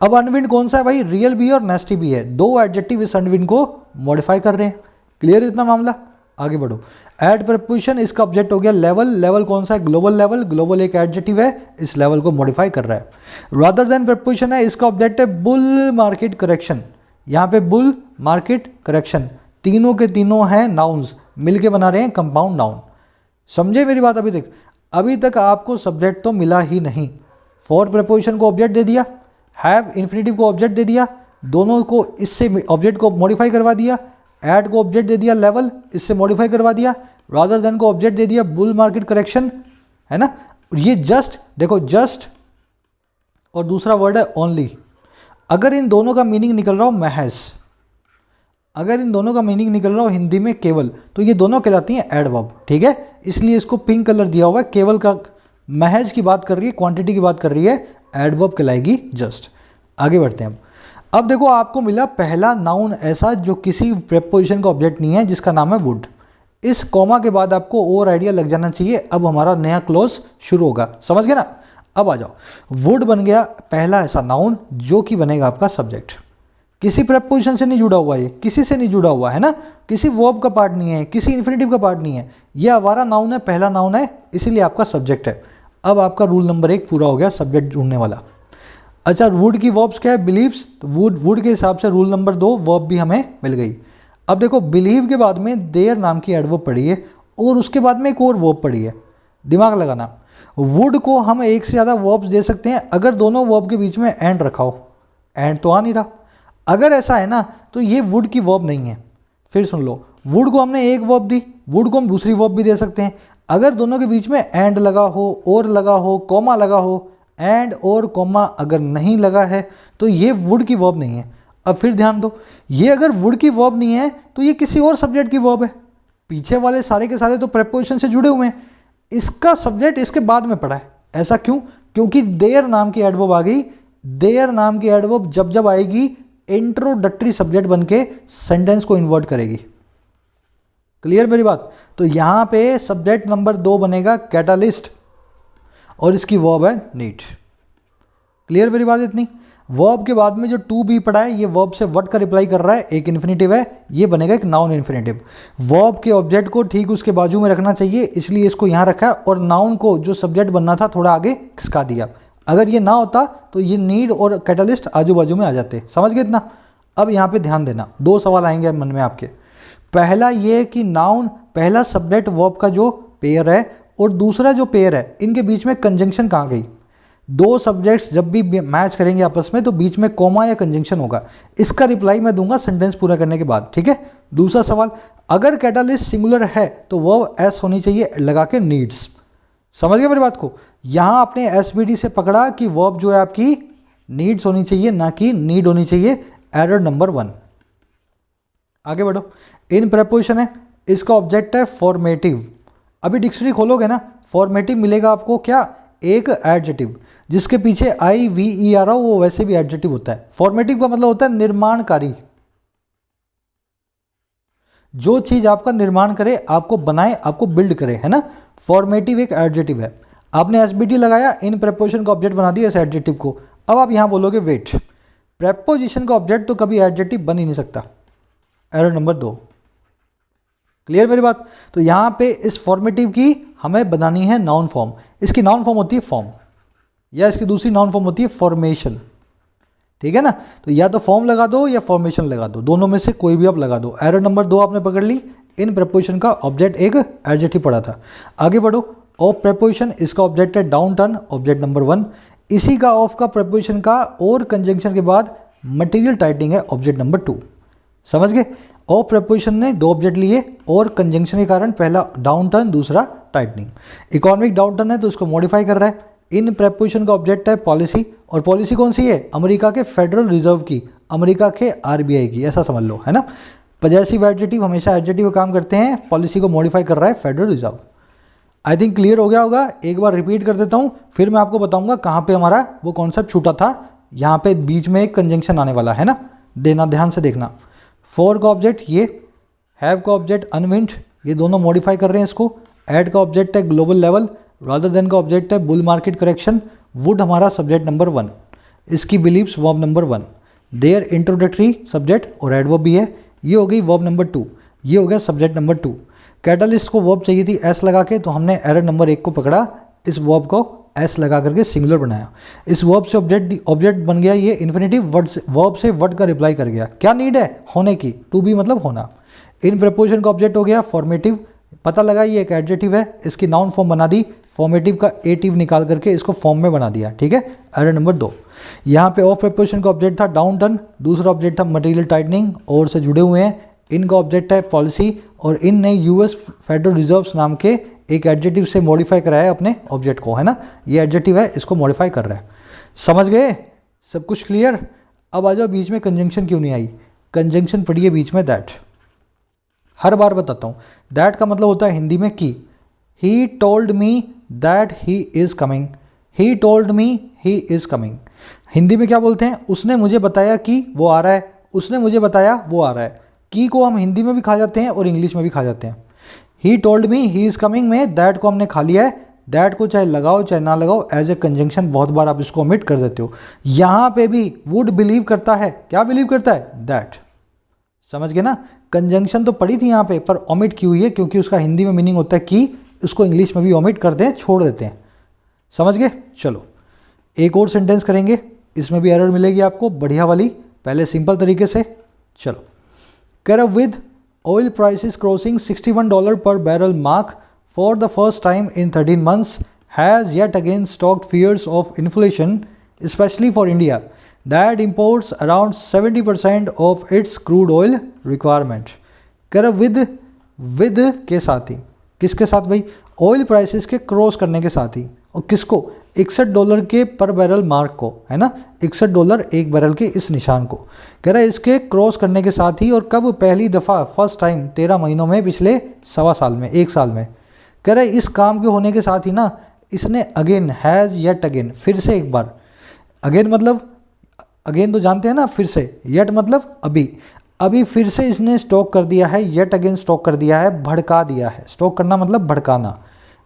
अब अनविंड कौन सा है भाई? रियल भी और नेस्टी भी है, दो एडजेक्टिव इस अनविंड को मॉडिफाई कर रहे हैं। क्लियर इतना मामला? आगे बढ़ो। एड प्रपोजिशन, इसका ऑब्जेक्ट हो गया लेवल। लेवल कौन सा है? Global level. ग्लोबल एक एडजेक्टिव है, इस लेवल को मॉडिफाई कर रहा है। रादर देन प्रपोजिशन है, इसका ऑब्जेक्ट है बुल मार्केट करेक्शन। यहाँ पे बुल मार्केट करेक्शन, तीनों के तीनों हैं नाउन्स, मिलके बना रहे हैं कंपाउंड नाउन। समझे मेरी बात? अभी तक आपको सब्जेक्ट तो मिला ही नहीं। फॉर प्रपोजिशन को ऑब्जेक्ट दे दिया, हैव इन्फिनेटिव को ऑब्जेक्ट दे दिया, दोनों को इससे ऑब्जेक्ट को मॉडिफाई करवा दिया। ऐड को ऑब्जेक्ट दे दिया लेवल, इससे मॉडिफाई करवा दिया। रादर देन को ऑब्जेक्ट दे दिया बुल मार्केट करेक्शन, है ना। ये जस्ट देखो, जस्ट और दूसरा वर्ड है ओनली। अगर इन दोनों का मीनिंग निकल रहा हो महज, अगर इन दोनों का मीनिंग निकल रहा हो हिंदी में केवल, तो ये दोनों कहलाती हैं एडवर्ब, ठीक है। इसलिए इसको पिंक कलर दिया हुआ है। केवल का महज की बात कर रही है, क्वांटिटी की बात कर रही है, एडवर्ब कहलाएगी जस्ट। आगे बढ़ते हैं हम। अब देखो आपको मिला पहला नाउन ऐसा जो किसी प्रेपोजिशन का ऑब्जेक्ट नहीं है, जिसका नाम है वुड। इस कॉमा के बाद आपको और आइडिया लग जाना चाहिए, अब हमारा नया क्लोज शुरू होगा। समझ गए ना? अब आ जाओ, वुड बन गया पहला ऐसा नाउन जो कि बनेगा आपका सब्जेक्ट। किसी प्रेपोजिशन से नहीं जुड़ा हुआ, ये किसी से नहीं जुड़ा हुआ है ना, किसी वर्ब का पार्ट नहीं है, किसी इन्फिनेटिव का पार्ट नहीं है, ये आवारा नाउन है, पहला नाउन है, इसीलिए आपका सब्जेक्ट है। अब आपका रूल नंबर 1 पूरा हो गया सब्जेक्ट ढूंढने वाला। अच्छा, वुड की वर्ब्स क्या है? बिलीव्स। तो वुड के हिसाब से रूल नंबर 2 वर्ब भी हमें मिल गई। अब देखो, बिलीव के बाद में देयर नाम की एडवर्ब पड़ी है और उसके बाद में एक और वर्ब पड़ी है। दिमाग लगाना, वुड को हम एक से ज़्यादा वर्ब्स दे सकते हैं अगर दोनों वर्ब के बीच में एंड रखा हो। एंड तो आ नहीं रहा। अगर ऐसा है ना तो ये वुड की वर्ब नहीं है। फिर सुन लो, वुड को हमने एक वर्ब दी, वुड को हम दूसरी वर्ब भी दे सकते हैं। अगर दोनों के बीच में एंड लगा हो, और लगा हो, कॉमा लगा हो, एंड और कॉमा अगर नहीं लगा है तो ये वुड की वर्ब नहीं है। अब फिर ध्यान दो, ये अगर वुड की वर्ब नहीं है तो ये किसी और सब्जेक्ट की वर्ब है। पीछे वाले सारे के सारे तो प्रेपोजिशन से जुड़े हुए हैं, इसका सब्जेक्ट इसके बाद में पड़ा है। ऐसा क्यों? क्योंकि देयर नाम की एडवर्ब आ गई। देयर नाम की एडवर्ब जब जब आएगी इंट्रोडक्टरी सब्जेक्ट बनके सेंटेंस को इन्वर्ट करेगी। क्लियर मेरी बात? तो यहां पे सब्जेक्ट नंबर 2 बनेगा कैटालिस्ट और इसकी वर्ब है नीड। क्लियर मेरी बात? इतनी वर्ब के बाद में जो टू बी पड़ा है ये वर्ब से व्हाट का रिप्लाई कर रहा है, एक इन्फिनेटिव है, ये बनेगा एक नाउन इन्फिनेटिव। वर्ब के ऑब्जेक्ट को ठीक उसके बाजू में रखना चाहिए, इसलिए इसको यहाँ रखा और नाउन को जो सब्जेक्ट बनना था थोड़ा आगे खिसका दिया। अगर ये ना होता तो ये नीड और कैटलिस्ट आजू बाजू में आ जाते। समझ गए इतना? अब यहाँ पे ध्यान देना, 2 सवाल आएंगे मन में आपके। पहला ये कि नाउन पहला सब्जेक्ट वर्ब का जो पेयर है और दूसरा जो पेयर है, इनके बीच में कंजंक्शन कहाँ गई? 2 सब्जेक्ट्स जब भी मैच करेंगे आपस में तो बीच में कॉमा या कंजंक्शन होगा। इसका रिप्लाई मैं दूंगा सेंटेंस पूरा करने के बाद, ठीक है? दूसरा सवाल, अगर कैटालिस्ट सिंगुलर है तो वर्ब एस होनी चाहिए लगा के नीड्स। समझ गए मेरी बात को? यहाँ आपने एसबीडी से पकड़ा कि वर्ब जो है आपकी नीड्स होनी चाहिए, ना कि नीड होनी चाहिए। Error number 1। आगे बढ़ो। इन प्रेपोजिशन है, इसका ऑब्जेक्ट है फॉर्मेटिव। अभी डिक्शनरी खोलोगे ना, फॉर्मेटिव मिलेगा आपको क्या? एक एडजेटिव जिसके पीछे IVE आ रहा हो वो वैसे भी एडजेटिव होता है। फॉर्मेटिव का मतलब होता है निर्माणकारी, जो चीज आपका निर्माण करे, आपको बनाए, आपको बिल्ड करे, है ना? फॉर्मेटिव एक एडजेटिव है। आपने एसबीटी लगाया, इन प्रेपोजिशन का ऑब्जेक्ट बना दिया इस एडजेटिव को। अब आप यहां बोलोगे वेट, प्रेपोजिशन का ऑब्जेक्ट तो कभी एडजेटिव बन ही नहीं सकता। Error number 2। क्लियर मेरी बात? तो यहां पे इस फॉर्मेटिव की हमें बनानी है नाउन फॉर्म। इसकी नाउन फॉर्म होती है फॉर्म, या इसकी दूसरी नाउन फॉर्म होती है फॉर्मेशन। ठीक है ना? तो या तो फॉर्म लगा दो या फॉर्मेशन लगा दो, दोनों में से कोई भी आप लगा दो। एरर नंबर 2 आपने पकड़ ली। इन प्रेपोजिशन का ऑब्जेक्ट एक एडजेक्टिव पड़ा था। आगे बढ़ो। ऑफ प्रेपोजिशन, इसका ऑब्जेक्ट है डाउन टर्न, ऑब्जेक्ट नंबर 1। इसी का ऑफ का प्रेपोजिशन का और कंजंक्शन के बाद मटेरियल टाइटनिंग है, ऑब्जेक्ट नंबर 2। समझ गए? ऑफ प्रेपोजिशन ने 2 ऑब्जेक्ट लिए और कंजंक्शन के कारण पहला डाउन टर्न, दूसरा टाइटनिंग। इकोनॉमिक डाउन टर्न है तो इसको मॉडिफाई कर रहा है। इन प्रेपोजिशन का ऑब्जेक्ट है पॉलिसी, और पॉलिसी कौन सी है? अमेरिका के फेडरल रिजर्व की, अमेरिका के RBI की, ऐसा समझ लो, है ना? पजेसिव एडजेक्टिव हमेशा एडजेक्टिव का काम करते हैं, पॉलिसी को मॉडिफाई कर रहा है federal reserve. I think clear हो गया होगा। एक बार रिपीट कर देता हूँ, फिर मैं आपको बताऊंगा कहाँ पे हमारा वो कॉन्सेप्ट छूटा था। यहाँ पे बीच में एक कंजंक्शन आने वाला है ना, देना, ध्यान से देखना। फॉर का ऑब्जेक्ट ये, हैव का ऑब्जेक्ट अनविंड, ये दोनों मॉडिफाई कर रहे हैं इसको। एड का ऑब्जेक्ट है ग्लोबल लेवल, रादर देन का ऑब्जेक्ट है बुल मार्केट करेक्शन। वुड हमारा सब्जेक्ट नंबर 1, इसकी believes verb number 1। There introductory subject और एडवर्ब भी है, ये हो गई वर्ब नंबर 2, ये हो गया सब्जेक्ट नंबर 2। कैटलिस्ट को वर्ब चाहिए थी एस लगा के, तो हमने एरर नंबर 1 को पकड़ा, इस वर्ब को एस लगा करके सिंगुलर बनाया। इस वर्ब से ऑब्जेक्ट बन गया ये इन्फिनेटिव, वर्ब से वर्ड का रिप्लाई कर गया। क्या नीड है? होने की, टू बी मतलब होना। इन प्रेपोजिशन का ऑब्जेक्ट हो गया फॉर्मेटिव, पता लगा ये एक एडजेक्टिव है, इसकी नाउन फॉर्म बना दी, फॉर्मेटिव का एटिव निकाल करके इसको फॉर्म में बना दिया। ठीक है? Error number 2। यहाँ पे ऑफ प्रेपोजिशन का ऑब्जेक्ट था डाउन टर्न, दूसरा ऑब्जेक्ट था मटेरियल टाइटनिंग, और से जुड़े हुए हैं। इनका ऑब्जेक्ट है पॉलिसी, और इन ने US फेडरल रिजर्व्स नाम के एक एडजेक्टिव से मॉडिफाई कराया है अपने ऑब्जेक्ट को, है ना? ये एडजेक्टिव है, इसको मॉडिफाई कर रहा है। समझ गए? सब कुछ क्लियर? अब आ जाओ, बीच में कंजंक्शन क्यों नहीं आई? कंजंक्शन पड़ी है बीच में दैट। हर बार बताता हूँ, दैट का मतलब होता है हिंदी में की। He told me that he is coming, he told me he is coming. Hindi में क्या बोलते हैं, उसने मुझे बताया कि वो आ रहा है, उसने मुझे बताया वो आ रहा है। की को हम हिंदी में भी खा जाते हैं और इंग्लिश में भी खा जाते हैं। He told me he is coming में दैट को हमने खा लिया है। दैट को चाहे लगाओ चाहे ना लगाओ, एज ए कंजंक्शन बहुत बार आप इसको ओमिट कर देते हो। यहाँ पे भी वुड बिलीव करता है, क्या बिलीव करता है, दैट। समझ गए ना, कंजंक्शन तो पड़ी थी यहाँ पे, पर ओमिट की हुई है क्योंकि उसका हिंदी में मीनिंग होता है कि, उसको इंग्लिश में भी ओमिट कर दें, छोड़ देते हैं। समझ गए। चलो एक और सेंटेंस करेंगे, इसमें भी एरर मिलेगी आपको बढ़िया वाली, पहले सिंपल तरीके से। चलो, कह रहा with oil prices crossing $61 per barrel mark for the first time in 13 months has yet again stoked fears of inflation, especially for India that imports around 70% of its crude oil requirement. कह रहा with के साथ ही, किसके साथ भाई, oil prices के cross करने के साथ ही, और किसको, $61 के पर बैरल मार्क को, है ना, $61 एक बैरल के इस निशान को। कह रहा है इसके क्रॉस करने के साथ ही, और कब, पहली दफ़ा, फर्स्ट टाइम 13 महीनों में, पिछले सवा साल में, एक साल में। कह रहा है इस काम के होने के साथ ही ना, इसने अगेन, हैज़ येट अगेन, फिर से एक बार, अगेन मतलब, अगेन तो जानते हैं ना, फिर से, येट मतलब अभी फिर से इसने स्टॉक कर दिया है, येट अगेन स्टॉक कर दिया है, भड़का दिया है। स्टॉक करना मतलब भड़काना।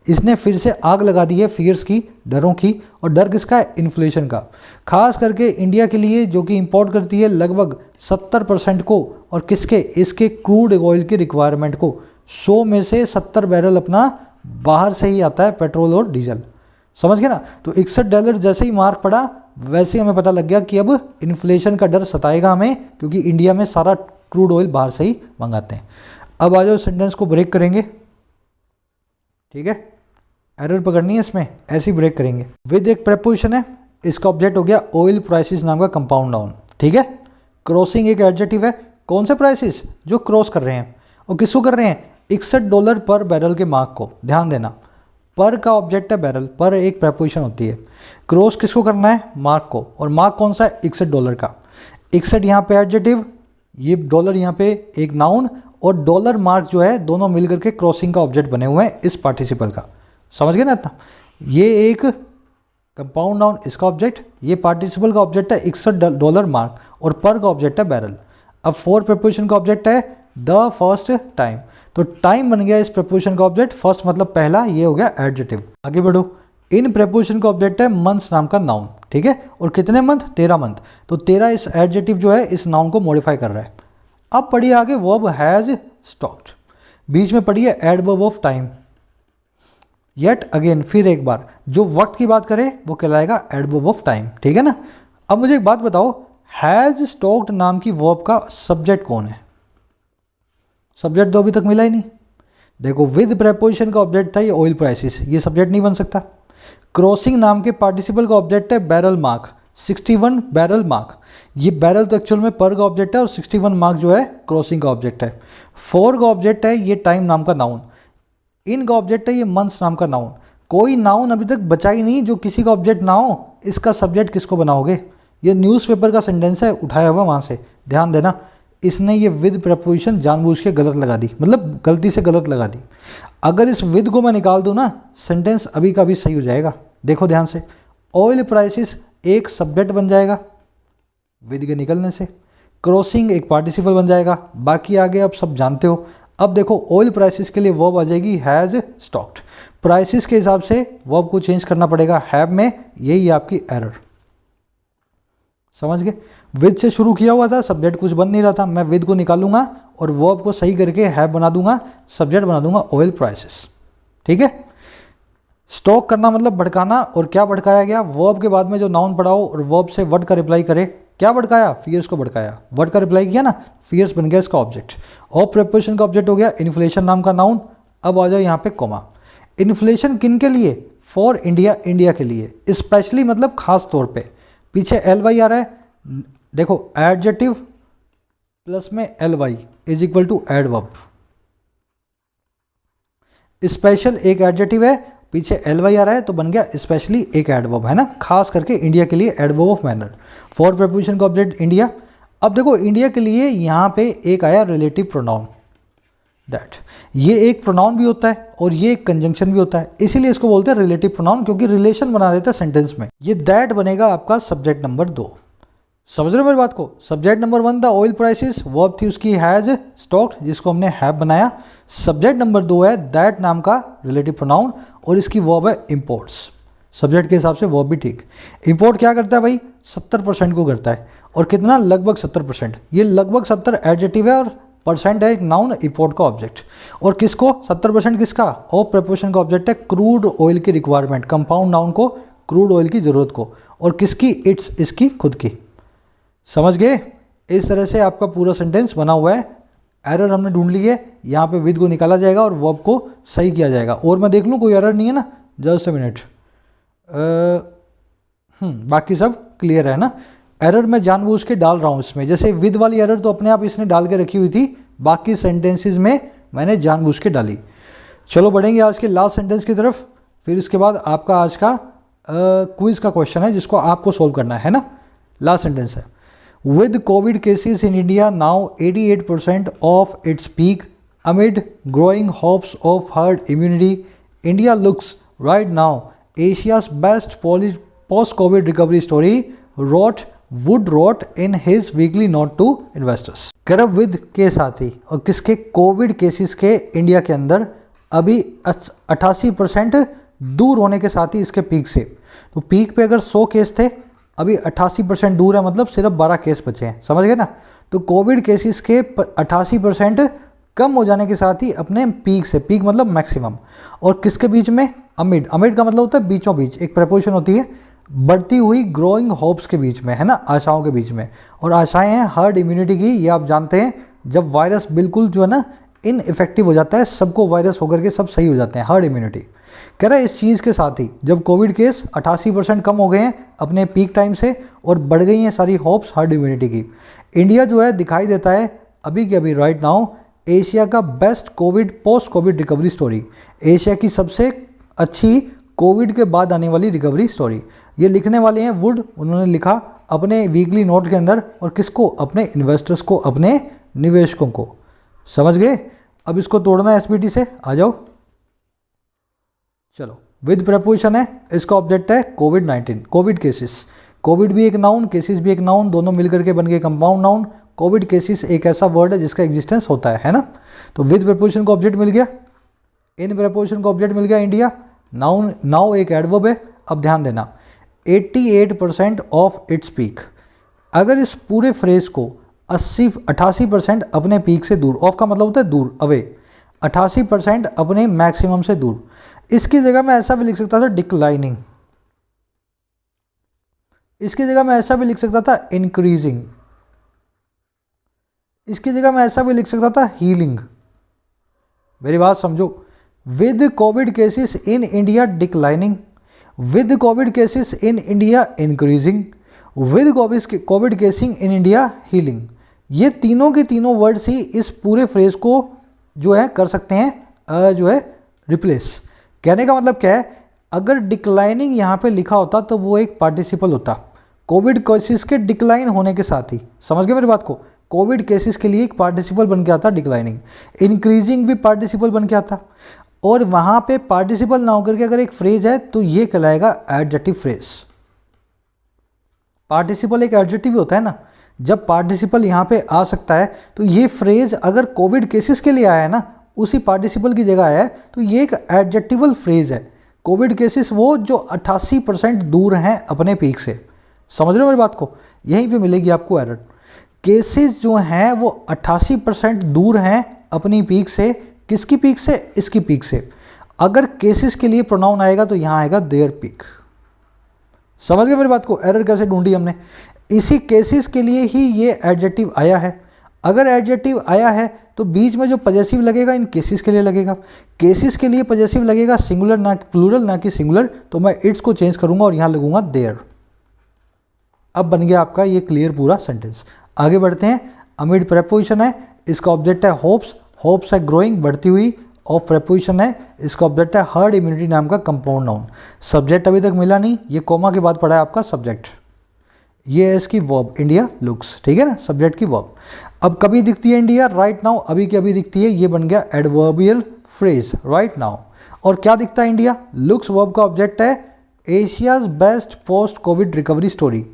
इसने फिर से आग लगा दी है फियर्स की, डरों की, और डर किसका है, इन्फ्लेशन का। खास करके इंडिया के लिए, जो कि इंपोर्ट करती है लगभग 70% को, और किसके, इसके क्रूड ऑयल की रिक्वायरमेंट को। 100 में से 70 बैरल अपना बाहर से ही आता है, पेट्रोल और डीजल। समझ गए ना। तो $61 जैसे ही मार्क पड़ा, वैसे ही हमें पता लग गया कि अब इन्फ्लेशन का डर सताएगा हमें, क्योंकि इंडिया में सारा क्रूड ऑयल बाहर से ही मंगाते हैं। अब आ जाओ, सेंटेंस को ब्रेक करेंगे, ठीक है, एरर पकड़नी है इसमें, ऐसी ब्रेक करेंगे। विद एक प्रेपोजिशन है, इसका ऑब्जेक्ट हो गया ऑयल प्राइसेस नाम का कंपाउंड नाउन, ठीक है। क्रॉसिंग एक एडजेक्टिव है, कौन से प्राइसेस, जो क्रॉस कर रहे हैं, और किसको कर रहे हैं, $61 पर बैरल के मार्क को। ध्यान देना, पर का ऑब्जेक्ट है बैरल, पर एक प्रेपोजिशन होती है। क्रॉस किसको करना है, मार्क को, और मार्क कौन सा है, $61 का। 61 यहाँ पे एडजेक्टिव, ये डॉलर यहाँ पे एक नाउन, और डॉलर मार्क जो है, दोनों मिलकर के क्रॉसिंग का ऑब्जेक्ट बने हुए हैं इस पार्टिसिपल का। समझ गए ना इतना। ये एक कंपाउंड नाउन, इसका ऑब्जेक्ट, ये पार्टिसिपल का ऑब्जेक्ट है $61 मार्क, और पर का ऑब्जेक्ट है बैरल। अब फॉर प्रेपोजिशन का ऑब्जेक्ट है द फर्स्ट टाइम, तो टाइम बन गया इस प्रेपोजिशन का ऑब्जेक्ट, फर्स्ट मतलब पहला, ये हो गया एडजेक्टिव। आगे बढ़ो, इन प्रेपोजिशन का ऑब्जेक्ट है मंथ्स नाम का नाउन, ठीक है, और कितने मंथ, 13 मंथ, तो 13 इस एडजेक्टिव जो है इस नाउन को मॉडिफाई कर रहा है। अब पढ़िए आगे, वर्ब हैज स्टॉक्ड, बीच में पढ़िए adverb of time, yet again, फिर एक बार, जो वक्त की बात करे वो कहलाएगा एडवर्ब ऑफ टाइम, ठीक है ना। अब मुझे एक बात बताओ, हैज स्टॉक्ड नाम की वर्ब का सब्जेक्ट कौन है, सब्जेक्ट तो अभी तक मिला ही नहीं। देखो, विद प्रेपोजिशन का ऑब्जेक्ट था ये ऑयल प्राइसेस, ये सब्जेक्ट नहीं बन सकता। क्रॉसिंग नाम के पार्टिसिपल का ऑब्जेक्ट है बैरल मार्क, 61 बैरल मार्क, ये बैरल तो एक्चुअल में पर का ऑब्जेक्ट है, और 61 मार्क जो है क्रॉसिंग का ऑब्जेक्ट है। फॉर का ऑब्जेक्ट है ये टाइम नाम का नाउन, इन का ऑब्जेक्ट है ये मंथ्स नाम का नाउन। कोई नाउन अभी तक बचा ही नहीं जो किसी का ऑब्जेक्ट ना हो, इसका सब्जेक्ट किसको बनाओगे। ये न्यूज़पेपर का सेंटेंस है, उठाया हुआ वहाँ से, ध्यान देना। इसने ये विद प्रपोजिशन जानबूझ के गलत लगा दी, मतलब गलती से गलत लगा दी। अगर इस विद को मैं निकाल दूँ ना, सेंटेंस अभी का भी सही हो जाएगा। देखो ध्यान से, ऑयल प्राइसेस एक सब्जेक्ट बन जाएगा विद के निकलने से, क्रॉसिंग एक पार्टिसिपल बन जाएगा, बाकी आगे आप सब जानते हो। अब देखो, ऑयल प्राइसेस के लिए वर्ब आ जाएगी हैज़ स्टॉक्ड, प्राइसेस के हिसाब से वर्ब को चेंज करना पड़ेगा हैव में, यही है आपकी एरर। समझ गए। विद से शुरू किया हुआ था, सब्जेक्ट कुछ बन नहीं रहा था, मैं विद को निकालूंगा और वर्ब को सही करके हैव बना दूंगा, सब्जेक्ट बना दूंगा ऑयल प्राइसेस। ठीक है। स्टॉक करना मतलब भड़काना, और क्या भड़काया गया, वर्ब के बाद में जो नाउन पड़ा हो और वर्ब से वर्ड का रिप्लाई करे। क्या भड़काया, फियर्स को भड़काया, वर्ड का रिप्लाई किया ना, फियर्स बन गया इसका ऑब्जेक्ट। और प्रेपोजिशन का ऑब्जेक्ट हो गया इन्फ्लेशन नाम का नाउन। अब आ जाओ यहाँ पे कोमा। इन्फ्लेशन किन के लिए, फॉर इंडिया, इंडिया के लिए, स्पेशली मतलब खास तौर पे। पीछे एल वाई आ रहा है, देखो एडजेक्टिव प्लस में L Y is equal to adverb. Special एक एडजेक्टिव है, पीछे एल वाई आ रहा है तो बन गया स्पेशली एक एडवर्ब, है ना, खास करके इंडिया के लिए adverb of manner. For preposition का ऑब्जेक्ट इंडिया। अब देखो इंडिया के लिए यहाँ पे एक आया रिलेटिव प्रोनाउन, दैट। ये एक प्रोनाउन भी होता है और ये एक कंजंक्शन भी होता है, इसीलिए इसको बोलते हैं रिलेटिव प्रोनाउन, क्योंकि रिलेशन बना देता है सेंटेंस में। ये दैट बनेगा आपका सब्जेक्ट नंबर 2। समझ रहे हो मेरी बात को? Subject number 1 the oil prices, verb थी उसकी हैज स्टॉक्ड, जिसको हमने हैव बनाया। सब्जेक्ट नंबर 2 है दैट नाम का रिलेटिव प्रोनाउन और इसकी वर्ब है इंपोर्ट्स। सब्जेक्ट के हिसाब से वर्ब भी ठीक। इंपोर्ट क्या करता है भाई? 70% को करता है। और कितना? लगभग 70%। ये लगभग 70 एडजेक्टिव है और परसेंट है एक नाउन इंपोर्ट का ऑब्जेक्ट। और किसको 70% किसका? ऑफ प्रपोर्शन का ऑब्जेक्ट है क्रूड ऑयल की रिक्वायरमेंट, कंपाउंड नाउन को क्रूड ऑयल की ज़रूरत को। और किसकी? इट्स, इसकी खुद की। समझ गए? इस तरह से आपका पूरा सेंटेंस बना हुआ है। एरर हमने ढूंढ ली है, यहाँ पे विद को निकाला जाएगा और वर्ब को सही किया जाएगा। और मैं देख लूँ कोई एरर नहीं है ना? Just a minute. बाकी सब क्लियर है ना? एरर मैं जानबूझ के डाल रहा हूँ इसमें, जैसे विद वाली एरर तो अपने आप इसने डाल के रखी हुई थी, बाकी सेंटेंसेस में मैंने जानबूझ के डाली। चलो बढ़ेंगे आज के लास्ट सेंटेंस की तरफ, फिर इसके बाद आपका आज का क्विज का क्वेश्चन है जिसको आपको सोल्व करना है ना। लास्ट सेंटेंस है with COVID cases in India now 88% of its peak amid growing hopes of herd immunity India looks right now Asia's best post COVID recovery story wrote Wood wrote in his weekly note to investors. कह with के साथ ही और किसके? Covid cases के India के अंदर अभी 88% दूर होने के साथ ही इसके पीक से। तो पीक पे अगर 100 केस थे, अभी 88% दूर है, मतलब सिर्फ 12 केस बचे हैं। समझ गए ना? तो कोविड केसेस के 88% कम हो जाने के साथ ही अपने पीक से, पीक मतलब मैक्सिमम, और किसके बीच में? अमिड। अमिड का मतलब होता है बीचों बीच, एक प्रपोजिशन होती है, बढ़ती हुई ग्रोइंग होप्स के बीच में, है ना, आशाओं के बीच में। और आशाएं हैं हर्ड इम्यूनिटी की। ये आप जानते हैं जब वायरस बिल्कुल जो है ना इनइफेक्टिव हो जाता है, सबको वायरस होकर के सब सही हो जाते हैं, हर्ड इम्यूनिटी। कह रहा है इस चीज़ के साथ ही जब कोविड केस 88% कम हो गए हैं अपने पीक टाइम से और बढ़ गई हैं सारी होप्स हर्ड इम्यूनिटी की, इंडिया जो है दिखाई देता है अभी के अभी राइट नाउ एशिया का best Covid post COVID recovery story, Asia की सबसे अच्छी कोविड के बाद आने वाली रिकवरी स्टोरी। ये लिखने वाले हैं वुड, उन्होंने लिखा अपने वीकली नोट के अंदर, और किसको? अपने इन्वेस्टर्स को, अपने निवेशकों को। समझ गए? अब इसको तोड़ना है एसपीटी से, आ जाओ। चलो विद प्रपोजिशन है, इसका ऑब्जेक्ट है कोविड-19, कोविड केसेस। कोविड भी एक नाउन, केसेस भी एक नाउन, दोनों मिलकर के बन गए कंपाउंड नाउन। कोविड केसेस एक ऐसा वर्ड है जिसका एग्जिस्टेंस होता है ना। तो विद प्रपोजिशन को ऑब्जेक्ट मिल गया, इन प्रपोजिशन को ऑब्जेक्ट मिल गया इंडिया। नाउन नाउ एक एडवर्ब है। अब ध्यान देना 88% ऑफ इट्स पीक। अगर इस पूरे फ्रेज को 88% अपने पीक से दूर, ऑफ का मतलब होता है दूर, अवे, 88% अपने मैक्सिमम से दूर। इसकी जगह मैं ऐसा भी लिख सकता था डिक्लाइनिंग, इसकी जगह मैं ऐसा भी लिख सकता था इंक्रीजिंग, इसकी जगह मैं ऐसा भी लिख सकता था हीलिंग। मेरी बात समझो। With COVID cases in India declining, with COVID cases in India increasing, with Covid casing in India healing. ये तीनों के तीनों वर्ड्स ही इस पूरे फ्रेज को जो है कर सकते हैं जो है रिप्लेस। कहने का मतलब क्या है? अगर डिक्लाइनिंग यहाँ पे लिखा होता तो वो एक पार्टिसिपल होता, कोविड केसेस के डिक्लाइन होने के साथ ही। समझ गए मेरी बात को? कोविड केसेस के लिए एक पार्टिसिपल बन के आता डिक्लाइनिंग, इंक्रीजिंग भी पार्टिसिपल बन के आता। और वहाँ पे पार्टिसिपल ना होकर के अगर एक फ्रेज है तो ये कहलाएगा एडजेक्टिव फ्रेज। पार्टिसिपल एक एडजेक्टिव होता है ना, जब पार्टिसिपल यहाँ पे आ सकता है तो ये फ्रेज अगर कोविड केसेस के लिए आया है ना, उसी पार्टिसिपल की जगह आया है, तो ये एक एडजेक्टिवल फ्रेज है। कोविड केसेस वो जो 88% दूर हैं अपने पीक से। समझ रहे हो मेरी बात को? यहीं पे मिलेगी आपको एरर। केसेस जो हैं वो 88% दूर हैं अपनी पीक से। किसकी पीक से? इसकी पीक से। अगर केसेस के लिए प्रोनाउन आएगा तो यहाँ आएगा देयर पीक। समझ गए मेरी बात को? एरर कैसे ढूंढी हमने? इसी केसेस के लिए ही ये एडजेक्टिव आया है। अगर एडजेक्टिव आया है तो बीच में जो पजेसिव लगेगा इन केसेस के लिए लगेगा। केसेस के लिए पजेसिव लगेगा सिंगुलर ना प्लूरल ना कि सिंगुलर, तो मैं इट्स को चेंज करूंगा और यहाँ लगूंगा देयर। अब बन गया आपका ये क्लियर पूरा सेंटेंस। आगे बढ़ते हैं। अमिड प्रेपोजिशन है, इसका ऑब्जेक्ट है होप्स, होप्स है ग्रोइंग, बढ़ती हुई। ऑफ प्रेपोजिशन है, इसका ऑब्जेक्ट है हर्ड इम्यूनिटी नाम का कंपाउंड नाउन। सब्जेक्ट अभी तक मिला नहीं, ये कोमा के बाद पड़ा है आपका सब्जेक्ट। ये है इसकी वर्ब, इंडिया लुक्स, ठीक है ना, सब्जेक्ट की वर्ब। अब कभी दिखती है इंडिया, राइट नाउ, अभी की अभी दिखती है, ये बन गया एडवर्बियल फ्रेज, राइट नाउ। और क्या दिखता है इंडिया, लुक्स वर्ब का ऑब्जेक्ट है Asia's best post COVID recovery story.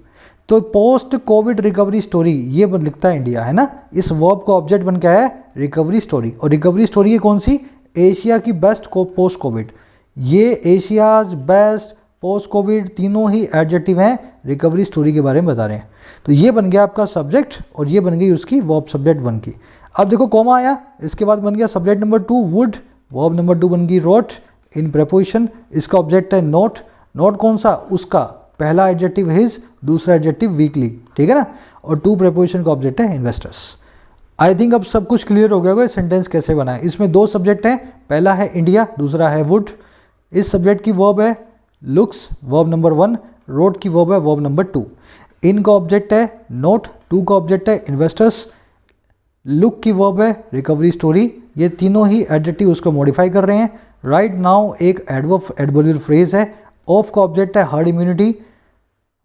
तो पोस्ट कोविड रिकवरी स्टोरी ये लिखता है इंडिया, है ना। इस वर्ब का ऑब्जेक्ट बन क्या है, रिकवरी स्टोरी। और रिकवरी स्टोरी है कौन सी, एशिया की बेस्ट पोस्ट कोविड। ये एशियाज बेस्ट पोस्ट कोविड तीनों ही एडजेक्टिव हैं, रिकवरी स्टोरी के बारे में बता रहे हैं। तो ये बन गया आपका सब्जेक्ट और ये बन गई उसकी वर्ब सब्जेक्ट 1 की। अब देखो कॉमा आया, इसके बाद बन गया subject number 2 would, verb number 2 बन गई रोट इन प्रेपोजिशन। इसका ऑब्जेक्ट है नोट, नोट कौन सा, उसका पहला एडजेक्टिव हिज, दूसरा एडजेक्टिव वीकली, ठीक है ना। और 2 प्रेपोजिशन का ऑब्जेक्ट है इन्वेस्टर्स। आई थिंक अब सब कुछ क्लियर हो गया होगा सेंटेंस कैसे बना है। इसमें 2 सब्जेक्ट हैं, पहला है इंडिया, दूसरा है वुड। इस सब्जेक्ट की वर्ब है लुक्स, वर्ब नंबर 1, रोट की वर्ब है वर्ब नंबर 2। इन का ऑब्जेक्ट है नोट, 2 का ऑब्जेक्ट है इन्वेस्टर्स, लुक की वर्ब है रिकवरी स्टोरी। ये तीनों ही एडजेक्टिव उसको मॉडिफाई कर रहे हैं। राइट नाउ एक एडवर्बियल फ्रेज है। ऑफ का ऑब्जेक्ट है हर्ड इम्यूनिटी,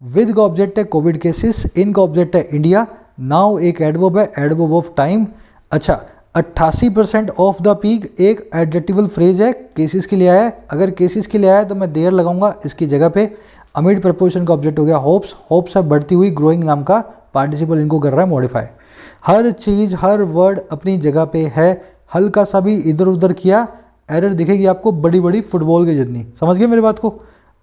विद का ऑब्जेक्ट है कोविड केसेस, इन का ऑब्जेक्ट है इंडिया, नाउ एक एडवर्ब है एडवर्ब ऑफ टाइम। अच्छा 88% ऑफ द पीक एक एडजेक्टिवल फ्रेज है, केसेस के लिए आया है। अगर केसेस के लिए आया है तो मैं देर लगाऊंगा इसकी जगह पे। अमिड प्रपोजिशन का ऑब्जेक्ट हो गया होप्स, होप्स है बढ़ती हुई, ग्रोइंग नाम का पार्टिसिपल इनको कर रहा है मॉडिफाई। हर चीज़ हर वर्ड अपनी जगह पे है, हल्का सा भी इधर उधर किया एरर दिखेगी आपको बड़ी बड़ी फुटबॉल की जितनी। समझ गए मेरी बात को।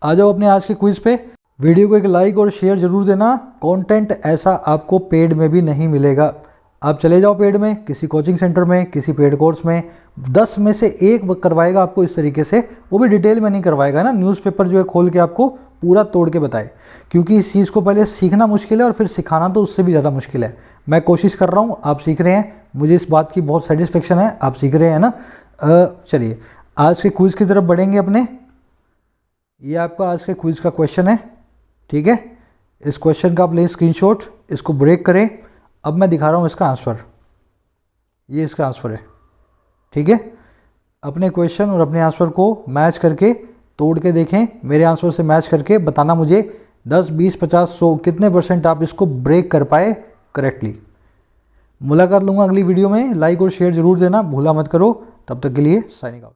आ जाओ अपने आज के क्विज पे। वीडियो को एक लाइक और शेयर जरूर देना। कंटेंट ऐसा आपको पेड में भी नहीं मिलेगा। आप चले जाओ पेड में, किसी कोचिंग सेंटर में, किसी पेड कोर्स में, 10 में से 1 करवाएगा आपको इस तरीके से, वो भी डिटेल में नहीं करवाएगा ना, न्यूज़पेपर जो है खोल के आपको पूरा तोड़ के बताए। क्योंकि इस चीज़ को पहले सीखना मुश्किल है और फिर सिखाना तो उससे भी ज़्यादा मुश्किल है। मैं कोशिश कर रहा हूँ, आप सीख रहे हैं, मुझे इस बात की बहुत सेटिस्फेक्शन है, आप सीख रहे हैं ना। चलिए आज के क्विज़ की तरफ बढ़ेंगे अपने। ये आपका आज के क्विज़ का क्वेश्चन है, ठीक है। इस क्वेश्चन का आप लें स्क्रीनशॉट, इसको ब्रेक करें। अब मैं दिखा रहा हूँ इसका आंसर, ये इसका आंसर है, ठीक है। अपने क्वेश्चन और अपने आंसर को मैच करके तोड़ के देखें, मेरे आंसर से मैच करके बताना मुझे 10, 20, 50, 100 कितने % आप इसको ब्रेक कर पाए करेक्टली। मुलाकात लूँगा अगली वीडियो में। लाइक और शेयर जरूर देना भूला मत करो। तब तक के लिए साइनिंग आउट।